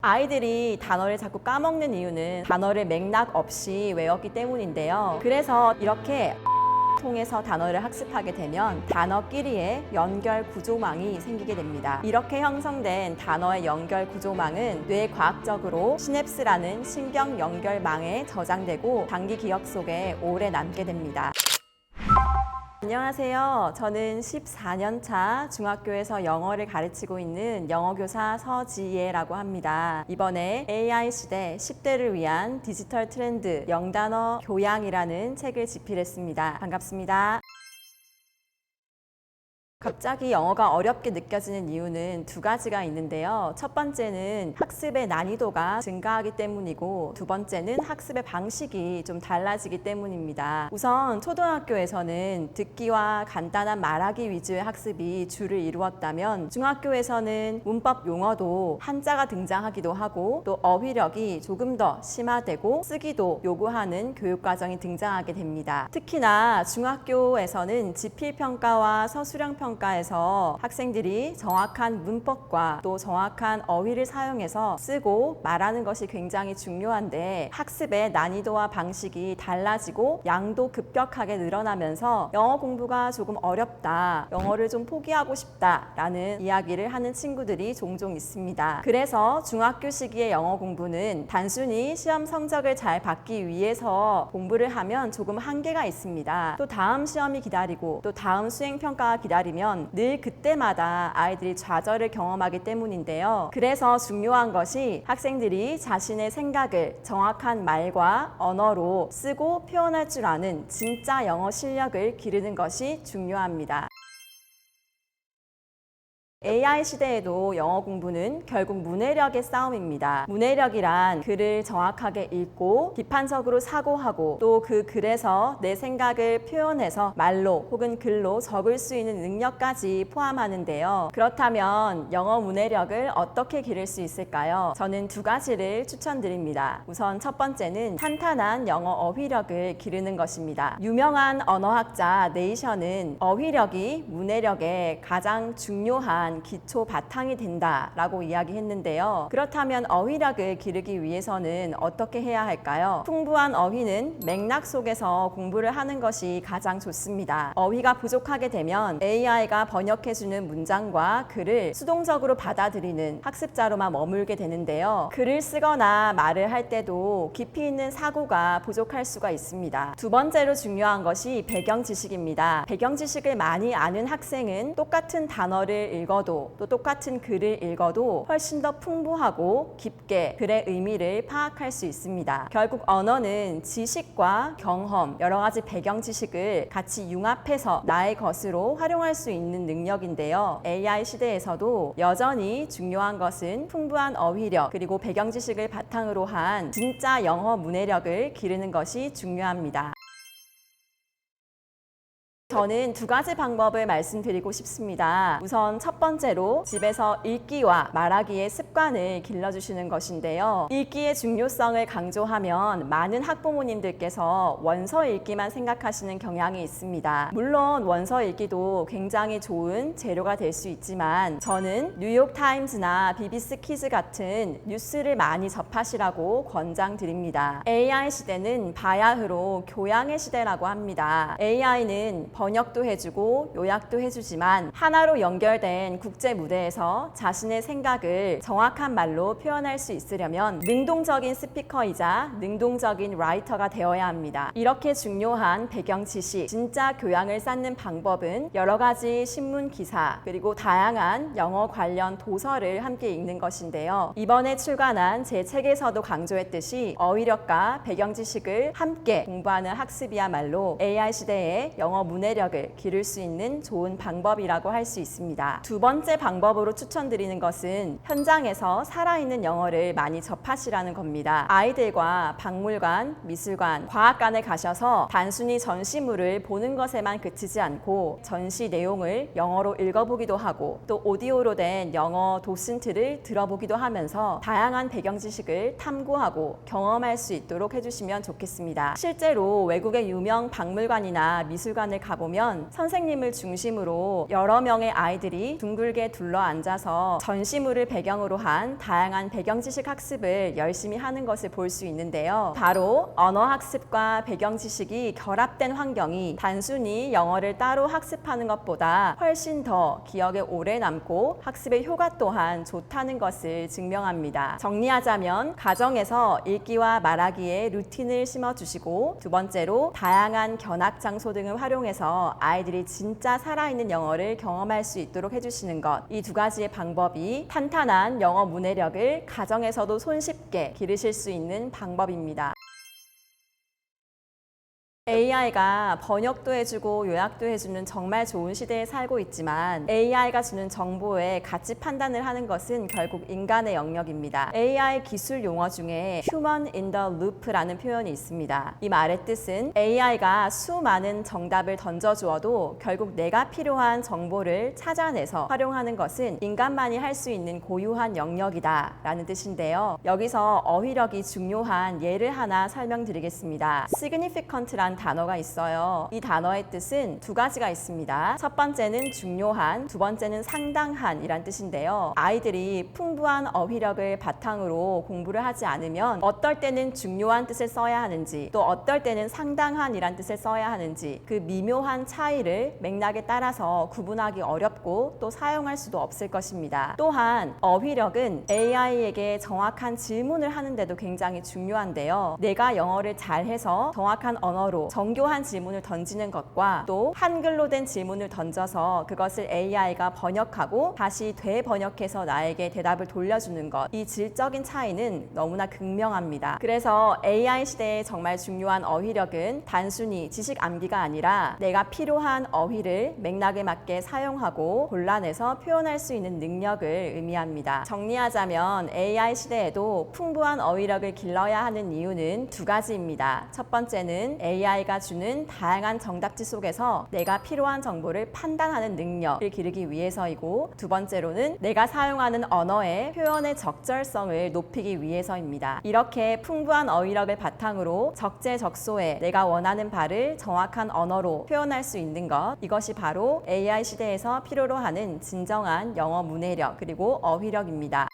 아이들이 단어를 자꾸 까먹는 이유는 단어를 맥락 없이 외웠기 때문인데요. 그래서 이렇게 통해서 단어를 학습하게 되면 단어끼리의 연결 구조망이 생기게 됩니다. 이렇게 형성된 단어의 연결 구조망은 뇌과학적으로 시냅스라는 신경 연결망에 저장되고 장기 기억 속에 오래 남게 됩니다. 안녕하세요. 저는 14년 차 중학교에서 영어를 가르치고 있는 영어교사 서지예라고 합니다. 이번에 AI 시대 10대를 위한 디지털 트렌드 영단어 교양이라는 책을 집필했습니다. 반갑습니다. 갑자기 영어가 어렵게 느껴지는 이유는 두 가지가 있는데요. 첫 번째는 학습의 난이도가 증가하기 때문이고, 두 번째는 학습의 방식이 좀 달라지기 때문입니다. 우선 초등학교에서는 듣기와 간단한 말하기 위주의 학습이 주를 이루었다면, 중학교에서는 문법 용어도 한자가 등장하기도 하고, 또 어휘력이 조금 더 심화되고 쓰기도 요구하는 교육과정이 등장하게 됩니다. 특히나 중학교에서는 지필평가와 서술형평가에서 학생들이 정확한 문법과 또 정확한 어휘를 사용해서 쓰고 말하는 것이 굉장히 중요한데, 학습의 난이도와 방식이 달라지고 양도 급격하게 늘어나면서 영어 공부가 조금 어렵다, 영어를 좀 포기하고 싶다 라는 이야기를 하는 친구들이 종종 있습니다. 그래서 중학교 시기의 영어 공부는 단순히 시험 성적을 잘 받기 위해서 공부를 하면 조금 한계가 있습니다. 또 다음 시험이 기다리고 또 다음 수행평가가 기다리면 늘 그때마다 아이들이 좌절을 경험하기 때문인데요. 그래서 중요한 것이 학생들이 자신의 생각을 정확한 말과 언어로 쓰고 표현할 줄 아는 진짜 영어 실력을 기르는 것이 중요합니다. AI 시대에도 영어 공부는 결국 문해력의 싸움입니다. 문해력이란 글을 정확하게 읽고 비판적으로 사고하고 또 그 글에서 내 생각을 표현해서 말로 혹은 글로 적을 수 있는 능력까지 포함하는데요. 그렇다면 영어 문해력을 어떻게 기를 수 있을까요? 저는 두 가지를 추천드립니다. 우선 첫 번째는 탄탄한 영어 어휘력을 기르는 것입니다. 유명한 언어학자 네이션은 어휘력이 문해력의 가장 중요한 기초 바탕이 된다라고 이야기했는데요. 그렇다면 어휘력을 기르기 위해서는 어떻게 해야 할까요? 풍부한 어휘는 맥락 속에서 공부를 하는 것이 가장 좋습니다. 어휘가 부족하게 되면 AI가 번역해주는 문장과 글을 수동적으로 받아들이는 학습자로만 머물게 되는데요. 글을 쓰거나 말을 할 때도 깊이 있는 사고가 부족할 수가 있습니다. 두 번째로 중요한 것이 배경 지식입니다. 배경 지식을 많이 아는 학생은 똑같은 단어를 읽어도 또 똑같은 글을 읽어도 훨씬 더 풍부하고 깊게 글의 의미를 파악할 수 있습니다. 결국 언어는 지식과 경험, 여러 가지 배경 지식을 같이 융합해서 나의 것으로 활용할 수 있는 능력인데요. AI 시대에서도 여전히 중요한 것은 풍부한 어휘력 그리고 배경 지식을 바탕으로 한 진짜 영어 문해력을 기르는 것이 중요합니다. 저는 두 가지 방법을 말씀드리고 싶습니다. 우선 첫 번째로 집에서 읽기와 말하기의 습관을 길러주시는 것인데요. 읽기의 중요성을 강조하면 많은 학부모님들께서 원서 읽기만 생각하시는 경향이 있습니다. 물론 원서 읽기도 굉장히 좋은 재료가 될 수 있지만 저는 뉴욕타임즈나 BBC 키즈 같은 뉴스를 많이 접하시라고 권장드립니다. AI 시대는 바야흐로 교양의 시대라고 합니다. AI는 번역도 해주고 요약도 해주지만 하나로 연결된 국제 무대에서 자신의 생각을 정확한 말로 표현할 수 있으려면 능동적인 스피커이자 능동적인 라이터가 되어야 합니다. 이렇게 중요한 배경 지식, 진짜 교양을 쌓는 방법은 여러 가지 신문 기사 그리고 다양한 영어 관련 도서를 함께 읽는 것인데요. 이번에 출간한 제 책에서도 강조했듯이 어휘력과 배경 지식을 함께 공부하는 학습이야말로 AI 시대의 영어 문해력을 기를 수 있는 좋은 방법이라고 할 수 있습니다. 두 번째 방법으로 추천드리는 것은 현장에서 살아있는 영어를 많이 접하시라는 겁니다. 아이들과 박물관, 미술관, 과학관에 가셔서 단순히 전시물을 보는 것에만 그치지 않고 전시 내용을 영어로 읽어보기도 하고 또 오디오로 된 영어 도슨트를 들어보기도 하면서 다양한 배경 지식을 탐구하고 경험할 수 있도록 해주시면 좋겠습니다. 실제로 외국의 유명 박물관이나 미술관을 가보시면 가보면 선생님을 중심으로 여러 명의 아이들이 둥글게 둘러 앉아서 전시물을 배경으로 한 다양한 배경 지식 학습을 열심히 하는 것을 볼 수 있는데요. 바로 언어 학습과 배경 지식이 결합된 환경이 단순히 영어를 따로 학습하는 것보다 훨씬 더 기억에 오래 남고 학습의 효과 또한 좋다는 것을 증명합니다. 정리하자면 가정에서 읽기와 말하기에 루틴을 심어주시고, 두 번째로 다양한 견학 장소 등을 활용해서 아이들이 진짜 살아있는 영어를 경험할 수 있도록 해주시는 것, 이 두 가지의 방법이 탄탄한 영어 문해력을 가정에서도 손쉽게 기르실 수 있는 방법입니다. AI가 번역도 해주고 요약도 해주는 정말 좋은 시대에 살고 있지만 AI가 주는 정보에 가치 판단을 하는 것은 결국 인간의 영역입니다. AI 기술 용어 중에 Human in the Loop라는 표현이 있습니다. 이 말의 뜻은 AI가 수많은 정답을 던져주어도 결국 내가 필요한 정보를 찾아내서 활용하는 것은 인간만이 할 수 있는 고유한 영역이다 라는 뜻인데요. 여기서 어휘력이 중요한 예를 하나 설명드리겠습니다. Significant란 단어가 있어요. 이 단어의 뜻은 두 가지가 있습니다. 첫 번째는 중요한, 두 번째는 상당한 이란 뜻인데요. 아이들이 풍부한 어휘력을 바탕으로 공부를 하지 않으면 어떨 때는 중요한 뜻을 써야 하는지, 또 어떨 때는 상당한 이란 뜻을 써야 하는지, 그 미묘한 차이를 맥락에 따라서 구분하기 어렵고 또 사용할 수도 없을 것입니다. 또한 어휘력은 AI에게 정확한 질문을 하는데도 굉장히 중요한데요. 내가 영어를 잘해서 정확한 언어로 정교한 질문을 던지는 것과 또 한글로 된 질문을 던져서 그것을 AI가 번역하고 다시 되번역해서 나에게 대답을 돌려주는 것, 이 질적인 차이는 너무나 극명합니다. 그래서 AI 시대에 정말 중요한 어휘력은 단순히 지식 암기가 아니라 내가 필요한 어휘를 맥락에 맞게 사용하고 골라내서 표현할 수 있는 능력을 의미합니다. 정리하자면 AI 시대에도 풍부한 어휘력을 길러야 하는 이유는 두 가지입니다. 첫 번째는 AI가 주는 다양한 정답지 속에서 내가 필요한 정보를 판단하는 능력을 기르기 위해서이고, 두 번째로는 내가 사용하는 언어의 표현의 적절성을 높이기 위해서입니다. 이렇게 풍부한 어휘력을 바탕으로 적재적소에 내가 원하는 바를 정확한 언어로 표현할 수 있는 것, 이것이 바로 AI 시대에서 필요로 하는 진정한 영어 문해력 그리고 어휘력입니다.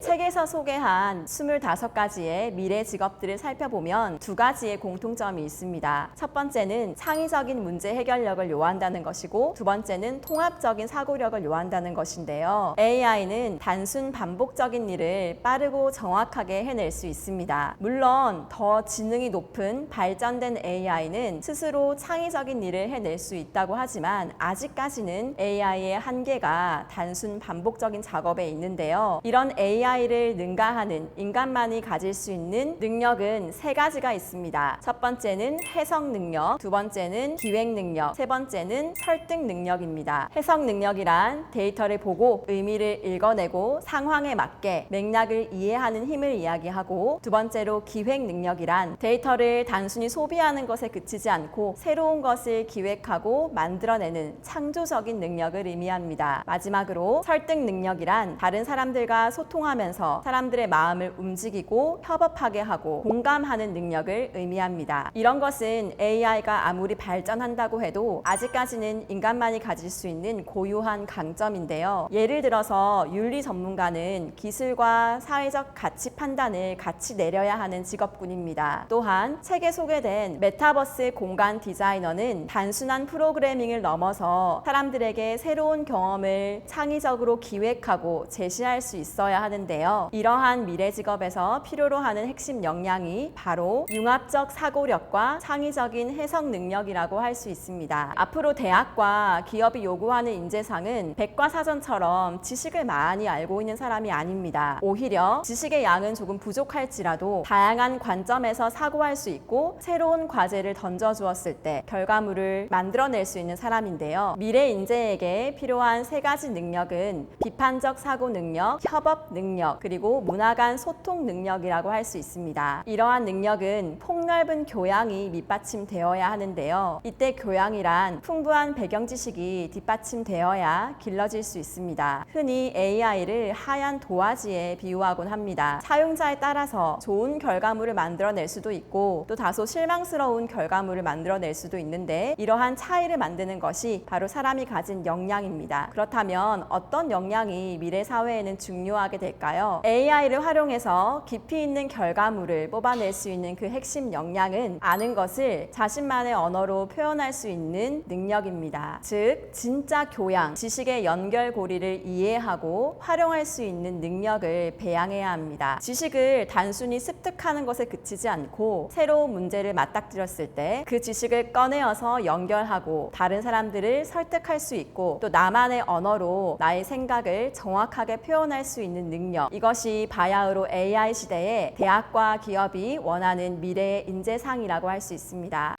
책에서 소개한 25가지의 미래 직업들을 살펴보면 두 가지의 공통점이 있습니다. 첫 번째는 창의적인 문제 해결력을 요한다는 것이고, 두 번째는 통합적인 사고력을 요한다는 것인데요. AI는 단순 반복적인 일을 빠르고 정확하게 해낼 수 있습니다. 물론 더 지능이 높은 발전된 AI는 스스로 창의적인 일을 해낼 수 있다고 하지만 아직까지는 AI의 한계가 단순 반복적인 작업에 있는데요. 이런 AI를 능가하는 인간만이 가질 수 있는 능력은 세 가지가 있습니다. 첫 번째는 해석 능력, 두 번째는 기획 능력, 세 번째는 설득 능력입니다. 해석 능력이란 데이터를 보고 의미를 읽어내고 상황에 맞게 맥락을 이해하는 힘을 이야기하고, 두 번째로 기획 능력이란 데이터를 단순히 소비하는 것에 그치지 않고 새로운 것을 기획하고 만들어내는 창조적인 능력을 의미합니다. 마지막으로 설득 능력이란 다른 사람들과 소통하면서 사람들의 마음을 움직이고 협업하게 하고 공감하는 능력을 의미합니다. 이런 것은 AI가 아무리 발전한다고 해도 아직까지는 인간만이 가질 수 있는 고유한 강점인데요. 예를 들어서 윤리 전문가는 기술과 사회적 가치 판단을 같이 내려야 하는 직업군입니다. 또한 책에 소개된 메타버스 공간 디자이너는 단순한 프로그래밍을 넘어서 사람들에게 새로운 경험을 창의적으로 기획하고 제시할 수 있어야 하는데요. 이러한 미래 직업에서 필요로 하는 핵심 역량이 바로 융합적 사고력과 창의적인 해석 능력이라고 할 수 있습니다. 앞으로 대학과 기업이 요구하는 인재상은 백과사전처럼 지식을 많이 알고 있는 사람이 아닙니다. 오히려 지식의 양은 조금 부족할지라도 다양한 관점에서 사고할 수 있고 새로운 과제를 던져주었을 때 결과물을 만들어낼 수 있는 사람인데요. 미래 인재에게 필요한 세 가지 능력은 비판적 사고 능력, 협업 능력, 능력, 그리고 문화 간 소통 능력이라고 할 수 있습니다. 이러한 능력은 폭넓은 교양이 밑받침되어야 하는데요. 이때 교양이란 풍부한 배경 지식이 뒷받침되어야 길러질 수 있습니다. 흔히 AI를 하얀 도화지에 비유하곤 합니다. 사용자에 따라서 좋은 결과물을 만들어낼 수도 있고 또 다소 실망스러운 결과물을 만들어낼 수도 있는데 이러한 차이를 만드는 것이 바로 사람이 가진 역량입니다. 그렇다면 어떤 역량이 미래 사회에는 중요하게 될까요? AI를 활용해서 깊이 있는 결과물을 뽑아낼 수 있는 그 핵심 역량은 아는 것을 자신만의 언어로 표현할 수 있는 능력입니다. 즉, 진짜 교양, 지식의 연결고리를 이해하고 활용할 수 있는 능력을 배양해야 합니다. 지식을 단순히 습득하는 것에 그치지 않고 새로운 문제를 맞닥뜨렸을 때 그 지식을 꺼내어서 연결하고 다른 사람들을 설득할 수 있고 또 나만의 언어로 나의 생각을 정확하게 표현할 수 있는 능력, 이것이 바야흐로 AI 시대에 대학과 기업이 원하는 미래의 인재상이라고 할 수 있습니다.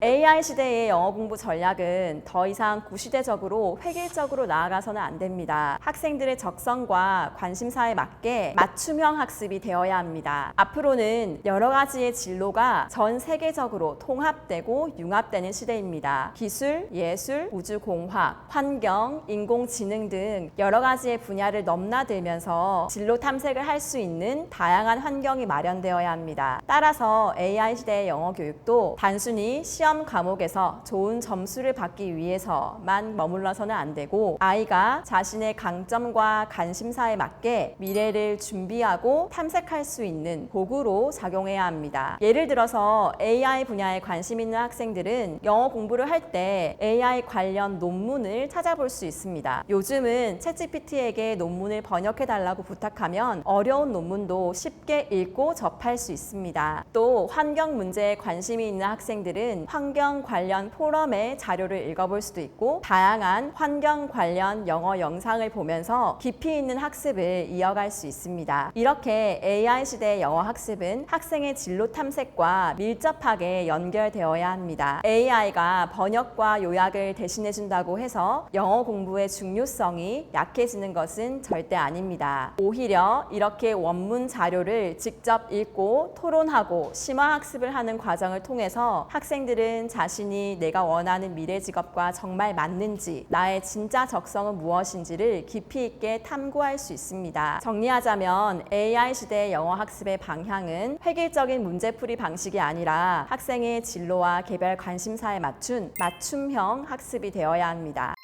AI 시대의 영어 공부 전략은 더 이상 구시대적으로 획일적으로 나아가서는 안 됩니다. 학생들의 적성과 관심사에 맞게 맞춤형 학습이 되어야 합니다. 앞으로는 여러 가지의 진로가 전 세계적으로 통합되고 융합되는 시대입니다. 기술, 예술, 우주공학, 환경, 인공지능 등 여러 가지의 분야를 넘나들면서 진로 탐색을 할 수 있는 다양한 환경이 마련되어야 합니다. 따라서 AI 시대의 영어 교육도 단순히 시험 과목에서 좋은 점수를 받기 위해서만 머물러서는 안 되고 아이가 자신의 강점과 관심사에 맞게 미래를 준비하고 탐색할 수 있는 도구로 작용해야 합니다. 예를 들어서 AI 분야에 관심 있는 학생들은 영어 공부를 할 때 AI 관련 논문을 찾아볼 수 있습니다. 요즘은 챗GPT에게 논문을 번역해달라고 부탁하면 어려운 논문도 쉽게 읽고 접할 수 있습니다. 또 환경 문제에 관심이 있는 학생들은 환경 관련 포럼의 자료를 읽어볼 수도 있고 다양한 환경 관련 영어 영상을 보면서 깊이 있는 학습을 이어갈 수 있습니다. 이렇게 AI 시대의 영어 학습은 학생의 진로 탐색과 밀접하게 연결되어야 합니다. AI가 번역과 요약을 대신해준다고 해서 영어 공부의 중요성이 약해지는 것은 절대 아닙니다. 오히려 이렇게 원문 자료를 직접 읽고 토론하고 심화학습을 하는 과정을 통해서 학생들은 자신이 내가 원하는 미래 직업과 정말 맞는지, 나의 진짜 적성은 무엇인지를 깊이 있게 탐구할 수 있습니다. 정리하자면 AI 시대의 영어 학습의 방향은 획일적인 문제풀이 방식이 아니라 학생의 진로와 개별 관심사에 맞춘 맞춤형 학습이 되어야 합니다.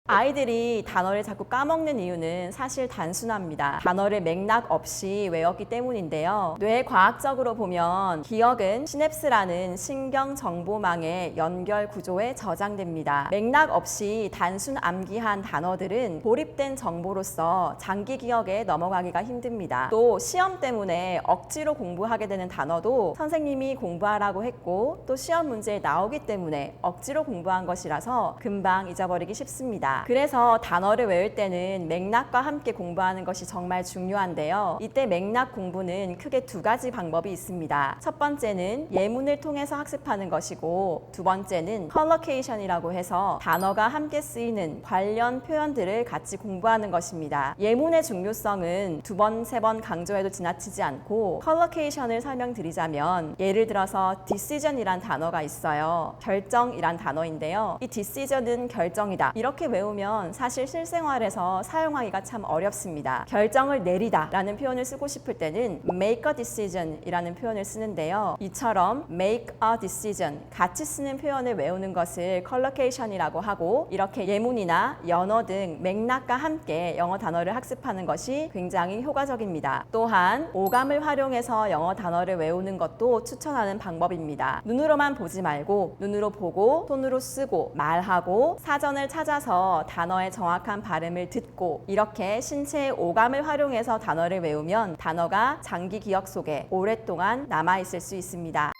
아이들이 단어를 자꾸 까먹는 이유는 사실 단순합니다. 단어를 맥락 없이 외웠기 때문인데요. 뇌과학적으로 보면 기억은 시냅스라는 신경정보망의 연결 구조에 저장됩니다. 맥락 없이 단순 암기한 단어들은 고립된 정보로서 장기 기억에 넘어가기가 힘듭니다. 또 시험 때문에 억지로 공부하게 되는 단어도 선생님이 공부하라고 했고 또 시험 문제에 나오기 때문에 억지로 공부한 것이라서 금방 잊어버리기 쉽습니다. 그래서 단어를 외울 때는 맥락과 함께 공부하는 것이 정말 중요한데요. 이때 맥락 공부는 크게 두 가지 방법이 있습니다. 첫 번째는 예문을 통해서 학습하는 것이고 두 번째는 컬러케이션이라고 해서 단어가 함께 쓰이는 관련 표현들을 같이 공부하는 것입니다. 예문의 중요성은 두 번, 세 번 강조해도 지나치지 않고 컬러케이션을 설명드리자면 예를 들어서 decision이란 단어가 있어요. 결정이란 단어인데요. 이 decision은 결정이다. 이렇게 외우면 사실 실생활에서 사용하기가 참 어렵습니다. 결정을 내리다 라는 표현을 쓰고 싶을 때는 make a decision 이라는 표현을 쓰는데요. 이처럼 make a decision 같이 쓰는 표현을 외우는 것을 컬러케이션이라고 하고 이렇게 예문이나 연어 등 맥락과 함께 영어 단어를 학습하는 것이 굉장히 효과적입니다. 또한 오감을 활용해서 영어 단어를 외우는 것도 추천하는 방법입니다. 눈으로만 보지 말고 눈으로 보고 손으로 쓰고 말하고 사전을 찾아서 단어의 정확한 발음을 듣고 이렇게 신체의 오감을 활용해서 단어를 외우면 단어가 장기 기억 속에 오랫동안 남아있을 수 있습니다.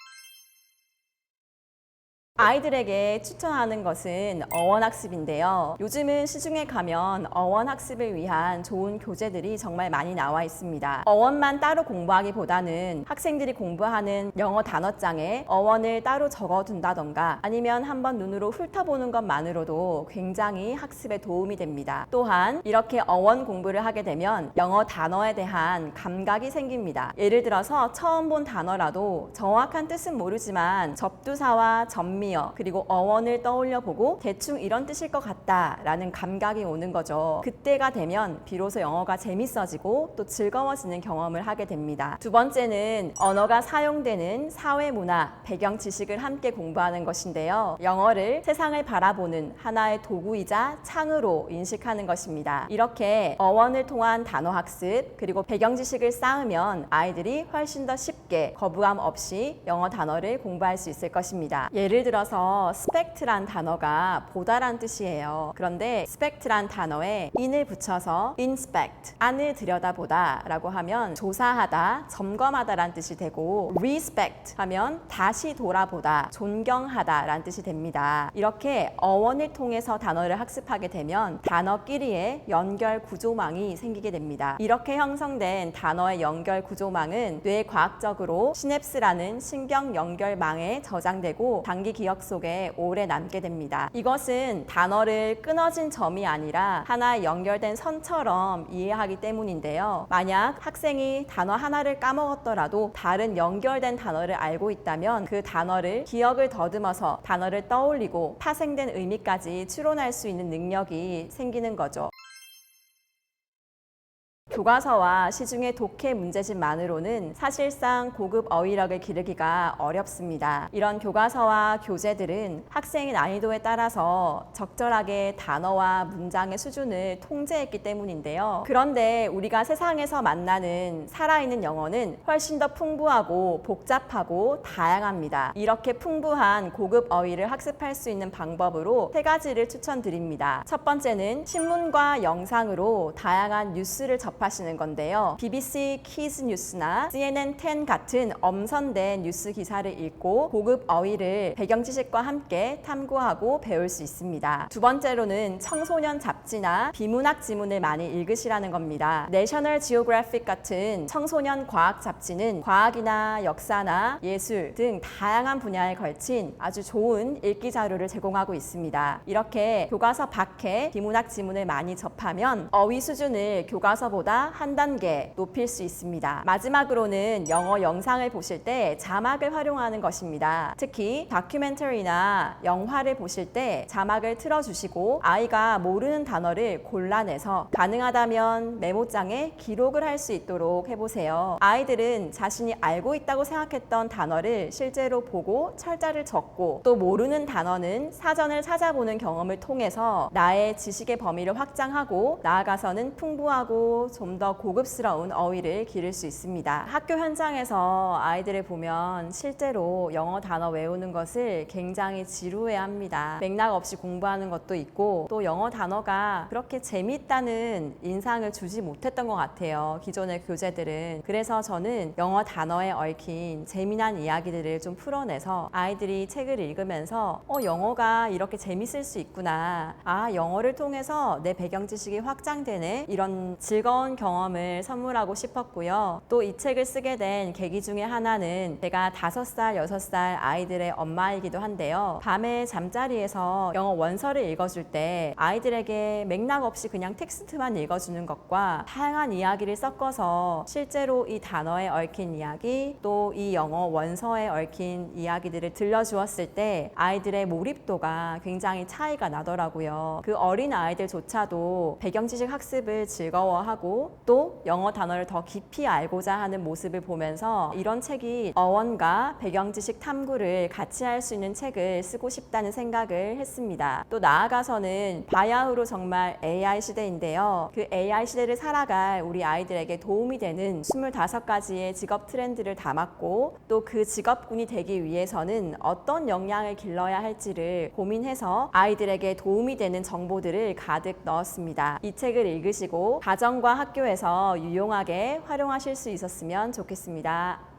아이들에게 추천하는 것은 어원학습인데요. 요즘은 시중에 가면 어원학습을 위한 좋은 교재들이 정말 많이 나와 있습니다. 어원만 따로 공부하기보다는 학생들이 공부하는 영어 단어장에 어원을 따로 적어둔다던가 아니면 한번 눈으로 훑어보는 것만으로도 굉장히 학습에 도움이 됩니다. 또한 이렇게 어원 공부를 하게 되면 영어 단어에 대한 감각이 생깁니다. 예를 들어서 처음 본 단어라도 정확한 뜻은 모르지만 접두사와 전미어 그리고 어원을 떠올려 보고 대충 이런 뜻일 것 같다라는 감각이 오는 거죠. 그때가 되면 비로소 영어가 재밌어지고 또 즐거워지는 경험을 하게 됩니다. 두 번째는 언어가 사용되는 사회 문화, 배경 지식을 함께 공부하는 것인데요. 영어를 세상을 바라보는 하나의 도구이자 창으로 인식하는 것입니다. 이렇게 어원을 통한 단어 학습 그리고 배경 지식을 쌓으면 아이들이 훨씬 더 쉽게 거부감 없이 영어 단어를 공부할 수 있을 것입니다. 예를 들어서 spect란 단어가 보다란 뜻이에요. 그런데 spect란 단어에 in을 붙여서 inspect, 안을 들여다보다 라고 하면 조사하다, 점검하다 란 뜻이 되고 respect 하면 다시 돌아보다, 존경하다 란 뜻이 됩니다. 이렇게 어원을 통해서 단어를 학습하게 되면 단어끼리의 연결 구조망이 생기게 됩니다. 이렇게 형성된 단어의 연결 구조망은 뇌과학적으로 시냅스라는 신경 연결망에 저장되고 단기 기억 속에 오래 남게 됩니다. 이것은 단어를 끊어진 점이 아니라 하나의 연결된 선처럼 이해하기 때문인데요. 만약 학생이 단어 하나를 까먹었더라도 다른 연결된 단어를 알고 있다면 그 단어를 기억을 더듬어서 단어를 떠올리고 파생된 의미까지 추론할 수 있는 능력이 생기는 거죠. 교과서와 시중의 독해 문제집만으로는 사실상 고급 어휘력을 기르기가 어렵습니다. 이런 교과서와 교재들은 학생의 난이도에 따라서 적절하게 단어와 문장의 수준을 통제했기 때문인데요. 그런데 우리가 세상에서 만나는 살아있는 영어는 훨씬 더 풍부하고 복잡하고 다양합니다. 이렇게 풍부한 고급 어휘를 학습할 수 있는 방법으로 3가지를 추천드립니다. 첫 번째는 신문과 영상으로 다양한 뉴스를 접하시는 건데요. BBC 키즈 뉴스나 CNN 10 같은 엄선된 뉴스 기사를 읽고 고급 어휘를 배경 지식과 함께 탐구하고 배울 수 있습니다. 두 번째로는 청소년 잡지나 비문학 지문을 많이 읽으시라는 겁니다. 내셔널 지오그래픽 같은 청소년 과학 잡지는 과학이나 역사나 예술 등 다양한 분야에 걸친 아주 좋은 읽기 자료를 제공하고 있습니다. 이렇게 교과서 밖에 비문학 지문을 많이 접하면 어휘 수준을 교과서보다 한 단계 높일 수 있습니다. 마지막으로는 영어 영상을 보실 때 자막을 활용하는 것입니다. 특히 다큐멘터리나 영화를 보실 때 자막을 틀어주시고 아이가 모르는 단어를 골라내서 가능하다면 메모장에 기록을 할 수 있도록 해보세요. 아이들은 자신이 알고 있다고 생각했던 단어를 실제로 보고 철자를 적고 또 모르는 단어는 사전을 찾아보는 경험을 통해서 나의 지식의 범위를 확장하고 나아가서는 풍부하고 좀 더 고급스러운 어휘를 기를 수 있습니다. 학교 현장에서 아이들을 보면 실제로 영어 단어 외우는 것을 굉장히 지루해합니다. 맥락 없이 공부하는 것도 있고 또 영어 단어가 그렇게 재밌다는 인상을 주지 못했던 것 같아요. 기존의 교재들은. 그래서 저는 영어 단어에 얽힌 재미난 이야기들을 좀 풀어내서 아이들이 책을 읽으면서 영어가 이렇게 재밌을 수 있구나. 영어를 통해서 내 배경 지식이 확장되네. 이런 즐거운 경험을 선물하고 싶었고요. 또 이 책을 쓰게 된 계기 중에 하나는 제가 5살, 6살 아이들의 엄마이기도 한데요. 밤에 잠자리에서 영어 원서를 읽어줄 때 아이들에게 맥락 없이 그냥 텍스트만 읽어주는 것과 다양한 이야기를 섞어서 실제로 이 단어에 얽힌 이야기 또 이 영어 원서에 얽힌 이야기들을 들려주었을 때 아이들의 몰입도가 굉장히 차이가 나더라고요. 그 어린 아이들조차도 배경 지식 학습을 즐거워하고 또 영어 단어를 더 깊이 알고자 하는 모습을 보면서 이런 책이 어원과 배경 지식 탐구를 같이 할 수 있는 책을 쓰고 싶다는 생각을 했습니다. 또 나아가서는 바야흐로 정말 AI 시대인데요. 그 AI 시대를 살아갈 우리 아이들에게 도움이 되는 25가지의 직업 트렌드를 담았고 또 그 직업군이 되기 위해서는 어떤 역량을 길러야 할지를 고민해서 아이들에게 도움이 되는 정보들을 가득 넣었습니다. 이 책을 읽으시고 가정과 학교에서 유용하게 활용하실 수 있었으면 좋겠습니다.